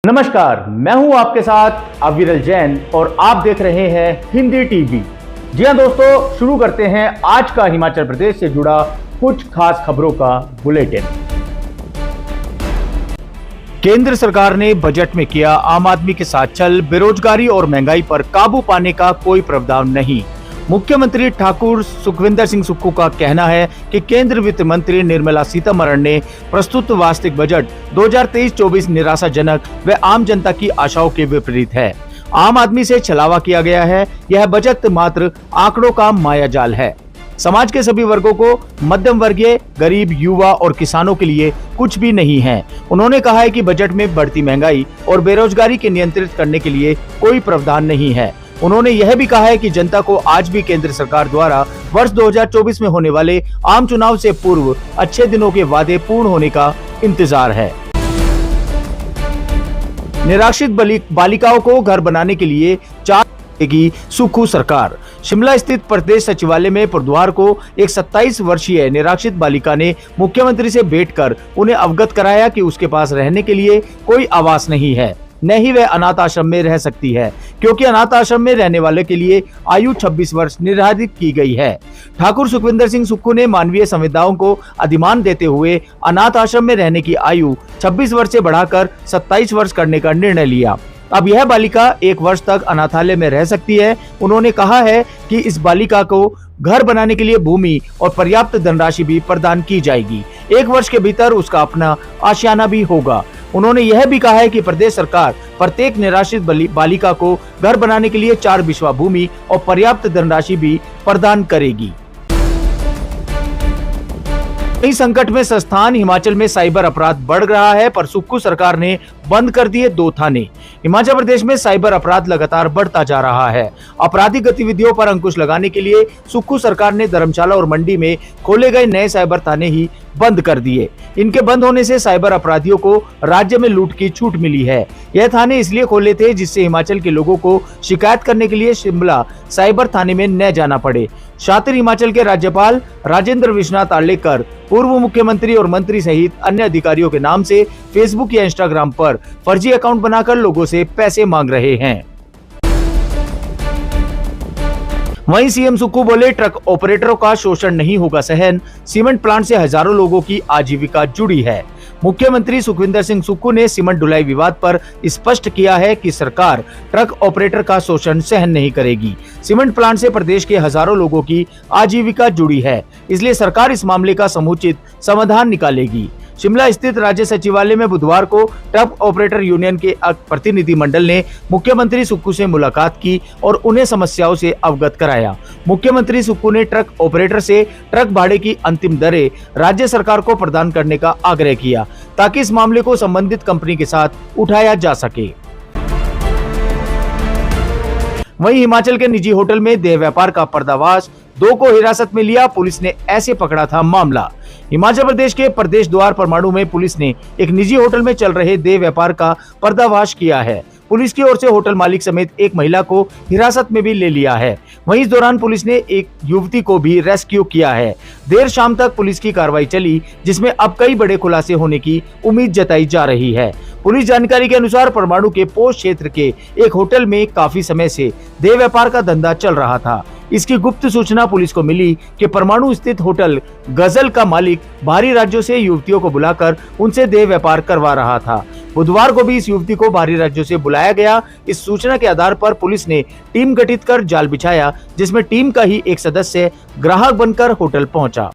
नमस्कार, मैं हूं आपके साथ अविरल जैन और आप देख रहे हैं हिंदी टीवी। जी हां दोस्तों, शुरू करते हैं आज का हिमाचल प्रदेश से जुड़ा कुछ खास खबरों का बुलेटिन। केंद्र सरकार ने बजट में किया आम आदमी के साथ छल, बेरोजगारी और महंगाई पर काबू पाने का कोई प्रावधान नहीं। मुख्यमंत्री ठाकुर सुखविंदर सिंह सुक्खू का कहना है कि केंद्र वित्त मंत्री निर्मला सीतारमण ने प्रस्तुत वार्षिक बजट 2023-24 निराशाजनक व आम जनता की आशाओं के विपरीत है। आम आदमी से छलावा किया गया है। यह बजट मात्र आंकड़ों का मायाजाल है। समाज के सभी वर्गों को, मध्यम वर्गीय, गरीब, युवा और किसानों के लिए कुछ भी नहीं है। उन्होंने कहा है कि बजट में बढ़ती महंगाई और बेरोजगारी के नियंत्रित करने के लिए कोई प्रावधान नहीं है। उन्होंने यह भी कहा है कि जनता को आज भी केंद्र सरकार द्वारा वर्ष 2024 में होने वाले आम चुनाव से पूर्व अच्छे दिनों के वादे पूर्ण होने का इंतजार है। निराश्रित बालिकाओं को घर बनाने के लिए 4 की सुक्खू सरकार। शिमला स्थित प्रदेश सचिवालय में बुधवार को एक 27 वर्षीय निराश्रित बालिका ने मुख्यमंत्री से भेंट कर उन्हें अवगत कराया कि उसके पास रहने के लिए कोई आवास नहीं है, न ही वह अनाथ आश्रम में रह सकती है, क्योंकि अनाथ आश्रम में रहने वाले के लिए आयु 26 वर्ष निर्धारित की गई है। ठाकुर सुखविंदर सिंह सुक्खू ने मानवीय संवेदनाओं को अधिमान देते हुए अनाथ आश्रम में रहने की आयु 26 वर्ष से बढ़ाकर 27 वर्ष करने का निर्णय लिया। अब यह बालिका 1 वर्ष तक अनाथालय में रह सकती है। उन्होंने कहा है कि इस बालिका को घर बनाने के लिए भूमि और पर्याप्त धनराशि भी प्रदान की जाएगी। 1 वर्ष के भीतर उसका अपना आशियाना भी होगा। उन्होंने यह भी कहा है कि प्रदेश सरकार प्रत्येक निराश्रित बालिका को घर बनाने के लिए 4 बिस्वा भूमि और पर्याप्त धनराशि भी प्रदान करेगी। इस संकट में संस्थान हिमाचल में साइबर अपराध बढ़ रहा है, पर सुक्खू सरकार ने बंद कर दिए 2 थाने। हिमाचल प्रदेश में साइबर अपराध लगातार बढ़ता जा रहा है। आपराधिक गतिविधियों पर अंकुश लगाने के लिए सुक्खू सरकार ने धर्मशाला और मंडी में खोले गए नए साइबर थाने ही बंद कर दिए। इनके बंद होने से साइबर अपराधियों को राज्य में लूट की छूट मिली है। यह थाने इसलिए खोले थे जिससे हिमाचल के लोगों को शिकायत करने के लिए शिमला साइबर थाने में न जाना पड़े। शातिर हिमाचल के राज्यपाल राजेंद्र विश्वनाथ आर्लेकर पूर्व मुख्यमंत्री और मंत्री सहित अन्य अधिकारियों के नाम से फेसबुक या इंस्टाग्राम पर फर्जी अकाउंट बनाकर लोगों से पैसे मांग रहे हैं। वहीं सीएम सुक्खू बोले, ट्रक ऑपरेटरों का शोषण नहीं होगा सहन। सीमेंट प्लांट से हजारों लोगों की आजीविका जुड़ी है। मुख्यमंत्री सुखविंदर सिंह सुक्खू ने सीमेंट ढुलाई विवाद पर स्पष्ट किया है कि सरकार ट्रक ऑपरेटर का शोषण सहन नहीं करेगी। सीमेंट प्लांट से प्रदेश के हजारों लोगों की आजीविका जुड़ी है, इसलिए सरकार इस मामले का समुचित समाधान निकालेगी। शिमला स्थित राज्य सचिवालय में बुधवार को ट्रक ऑपरेटर यूनियन के प्रतिनिधि मंडल ने मुख्यमंत्री सुक्खू से मुलाकात की और उन्हें समस्याओं से अवगत कराया। मुख्यमंत्री सुक्खू ने ट्रक ऑपरेटर से ट्रक भाड़े की अंतिम दरें राज्य सरकार को प्रदान करने का आग्रह किया, ताकि इस मामले को संबंधित कंपनी के साथ उठाया जा सके। वहीं हिमाचल के निजी होटल में देह व्यापार का पर्दाफाश, 2 को हिरासत में लिया, पुलिस ने ऐसे पकड़ा था मामला। हिमाचल प्रदेश के प्रदेश द्वार परमाणु में पुलिस ने एक निजी होटल में चल रहे देह व्यापार का पर्दाफाश किया है। पुलिस की ओर से होटल मालिक समेत एक महिला को हिरासत में भी ले लिया है। वहीं इस दौरान पुलिस ने एक युवती को भी रेस्क्यू किया है। देर शाम तक पुलिस की कार्रवाई चली, जिसमें अब कई बड़े खुलासे होने की उम्मीद जताई जा रही है। पुलिस जानकारी के अनुसार परमाणु के पोस्ट क्षेत्र के एक होटल में काफी समय से देह व्यापार का धंधा चल रहा था। इसकी गुप्त सूचना पुलिस को मिली कि परमाणु स्थित होटल गजल का मालिक बाहरी राज्यों से युवतियों को बुलाकर उनसे देह व्यापार करवा रहा था। बुधवार को भी इस युवती को बाहरी राज्यों से बुलाया गया। इस सूचना के आधार पर पुलिस ने टीम गठित कर जाल बिछाया, जिसमें टीम का ही एक सदस्य ग्राहक बनकर होटल पहुंचा।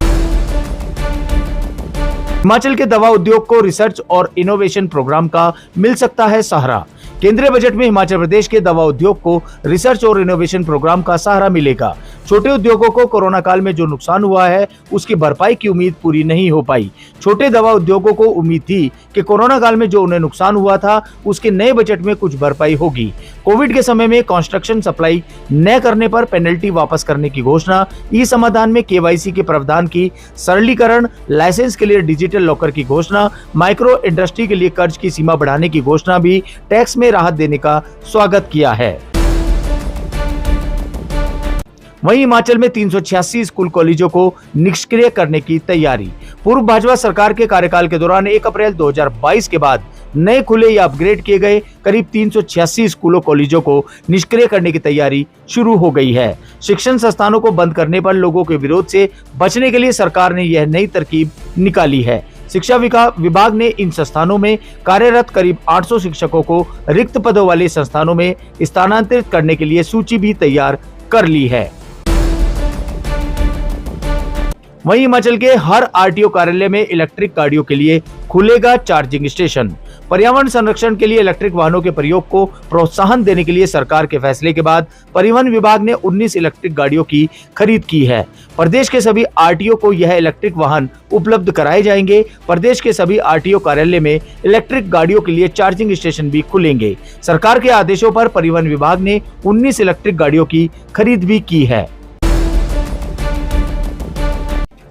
हिमाचल के दवा उद्योग को रिसर्च और इनोवेशन प्रोग्राम का मिल सकता है सहारा। केंद्रीय बजट में हिमाचल प्रदेश के दवा उद्योग को रिसर्च और इनोवेशन प्रोग्राम का सहारा मिलेगा। छोटे उद्योगों को कोरोना काल में जो नुकसान हुआ है, उसकी भरपाई की उम्मीद पूरी नहीं हो पाई। छोटे दवा उद्योगों को उम्मीद थी कि कोरोना काल में जो उन्हें नुकसान हुआ था, उसके नए बजट में कुछ भरपाई होगी। कोविड के समय में कंस्ट्रक्शन सप्लाई न करने पर पेनल्टी वापस करने की घोषणा, ई समाधान में केवाईसी के प्रावधान की सरलीकरण, लाइसेंस के लिए डिजिटल लॉकर की घोषणा, माइक्रो इंडस्ट्री के लिए कर्ज की सीमा बढ़ाने की घोषणा भी टैक्स में राहत देने का स्वागत किया है। वहीं हिमाचल में 386 स्कूल कॉलेजों को निष्क्रिय करने की तैयारी। पूर्व भाजपा सरकार के कार्यकाल के दौरान 1 अप्रैल 2022 के बाद नए खुले या अपग्रेड किए गए करीब 386 स्कूलों कॉलेजों को निष्क्रिय करने की तैयारी शुरू हो गई है। शिक्षण संस्थानों को बंद करने पर लोगों के विरोध से बचने के लिए सरकार ने यह नई तरकीब निकाली है। शिक्षा विभाग ने इन संस्थानों में कार्यरत करीब 800 शिक्षकों को रिक्त पदों वाले संस्थानों में स्थानांतरित करने के लिए सूची भी तैयार कर ली है। वहीं हिमाचल के हर आरटीओ कार्यालय में इलेक्ट्रिक गाड़ियों के लिए खुलेगा चार्जिंग स्टेशन। पर्यावरण संरक्षण के लिए इलेक्ट्रिक वाहनों के प्रयोग को प्रोत्साहन देने के लिए सरकार के फैसले के बाद परिवहन विभाग ने 19 इलेक्ट्रिक गाड़ियों की खरीद की है। प्रदेश के सभी आरटीओ को यह इलेक्ट्रिक वाहन उपलब्ध कराए जाएंगे। प्रदेश के सभी आरटीओ कार्यालय में इलेक्ट्रिक गाड़ियों के लिए चार्जिंग स्टेशन भी खुलेंगे। सरकार के आदेशों पर परिवहन विभाग ने 19 इलेक्ट्रिक गाड़ियों की खरीद भी की है।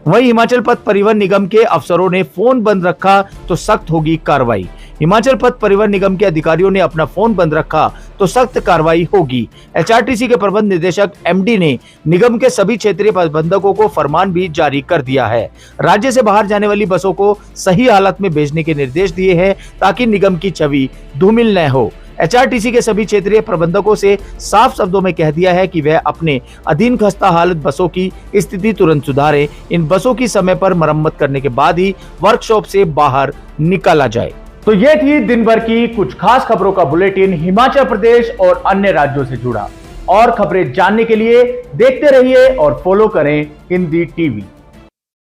वहीं हिमाचल पथ परिवहन निगम के अफसरों ने फोन बंद रखा तो सख्त होगी कार्रवाई। हिमाचल पथ परिवहन निगम के अधिकारियों ने अपना फोन बंद रखा तो सख्त कार्रवाई होगी। एचआरटीसी के प्रबंध निदेशक एमडी ने निगम के सभी क्षेत्रीय प्रबंधकों को फरमान भी जारी कर दिया है। राज्य से बाहर जाने वाली बसों को सही हालत में भेजने के निर्देश दिए हैं ताकि निगम की छवि धूमिल न हो। एचआरटीसी के सभी क्षेत्रीय प्रबंधकों से साफ शब्दों में कह दिया है कि वह अपने अधीन खस्ता हालत बसों की स्थिति तुरंत सुधारें। इन बसों की समय पर मरम्मत करने के बाद ही वर्कशॉप से बाहर निकाला जाए। तो ये थी दिन भर की कुछ खास खबरों का बुलेटिन हिमाचल प्रदेश और अन्य राज्यों से जुड़ा। और खबरें जानने के लिए देखते रहिए और फॉलो करें हिंदी टीवी।